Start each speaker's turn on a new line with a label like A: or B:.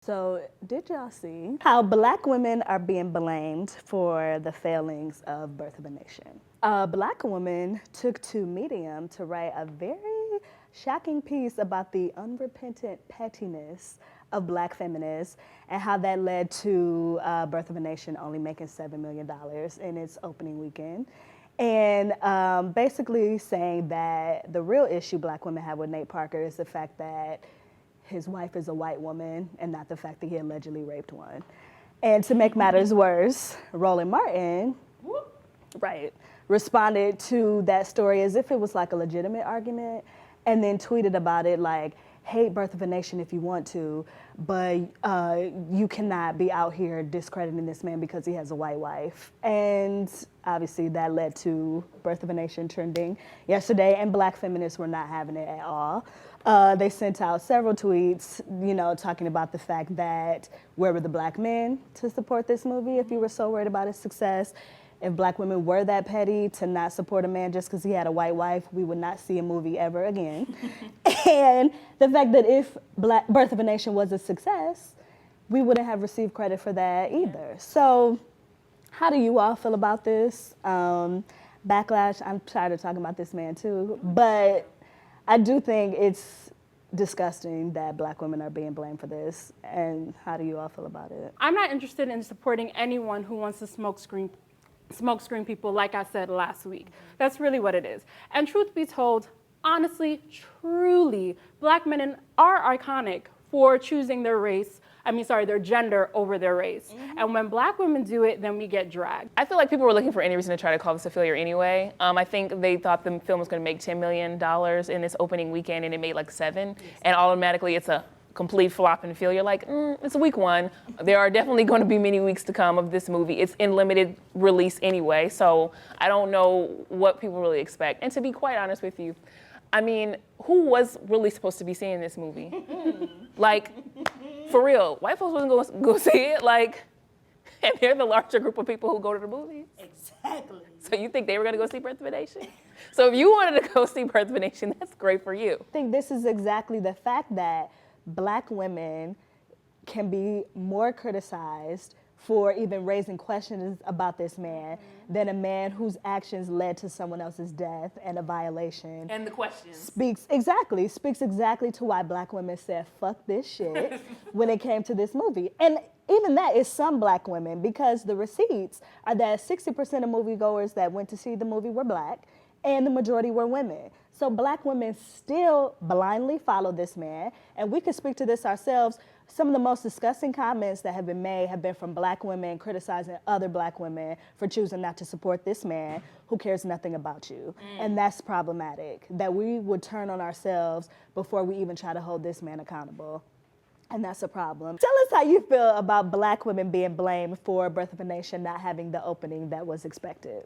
A: So, did y'all see how Black women are being blamed for the failings of Birth of a Nation? A Black woman took to Medium to write a very shocking piece about the unrepentant pettiness of Black feminists and how that led to Birth of a Nation only making $7 million in its opening weekend. And basically saying that the real issue Black women have with Nate Parker is the fact that his wife is a white woman and not the fact that he allegedly raped one. And to make matters worse, Roland Martin, right, responded to that story as if it was like a legitimate argument and then tweeted about it like, hate Birth of a Nation if you want to, but you cannot be out here discrediting this man because he has a white wife. And obviously that led to Birth of a Nation trending yesterday, and Black feminists were not having it at all. They sent out several tweets, you know, talking about the fact that where were the Black men to support this movie if you were so worried about its success? If Black women were that petty to not support a man just because he had a white wife, we would not see a movie ever again. And the fact that if Birth of a Nation was a success, we wouldn't have received credit for that either. So how do you all feel about this? Backlash, I'm tired of talking about this man too, but I do think it's disgusting that Black women are being blamed for this. And how do you all feel about it?
B: I'm not interested in supporting anyone who wants to smokescreen people, like I said last week. That's really what it is. And truth be told, honestly, truly, Black men are iconic for choosing their gender over their race. And when Black women do it, then we get dragged.
C: I feel like people were looking for any reason to try to call this a failure anyway. I think they thought the film was gonna make $10 million in its opening weekend and it made like 7, and automatically it's a complete flop and failure. Like, it's week 1. There are definitely going to be many weeks to come of this movie. It's in limited release anyway, so I don't know what people really expect. And to be quite honest with you, I mean, who was really supposed to be seeing this movie? Like, for real, white folks wasn't going to go see it, like, and they're the larger group of people who go to the movies.
A: Exactly.
C: So you think they were going to go see Birth of a Nation? So if you wanted to go see Birth of a Nation, that's great for you.
A: I think this is exactly the fact that Black women can be more criticized for even raising questions about this man than a man whose actions led to someone else's death and a violation.
C: And the questions.
A: Speaks exactly to why Black women said, fuck this shit when it came to this movie. And even that is some Black women, because the receipts are that 60% of moviegoers that went to see the movie were Black, and the majority were women. So Black women still blindly follow this man, and we can speak to this ourselves. Some of the most disgusting comments that have been made have been from Black women criticizing other Black women for choosing not to support this man who cares nothing about you. And that's problematic, that we would turn on ourselves before we even try to hold this man accountable. And that's a problem. Tell us how you feel about Black women being blamed for Birth of a Nation not having the opening that was expected.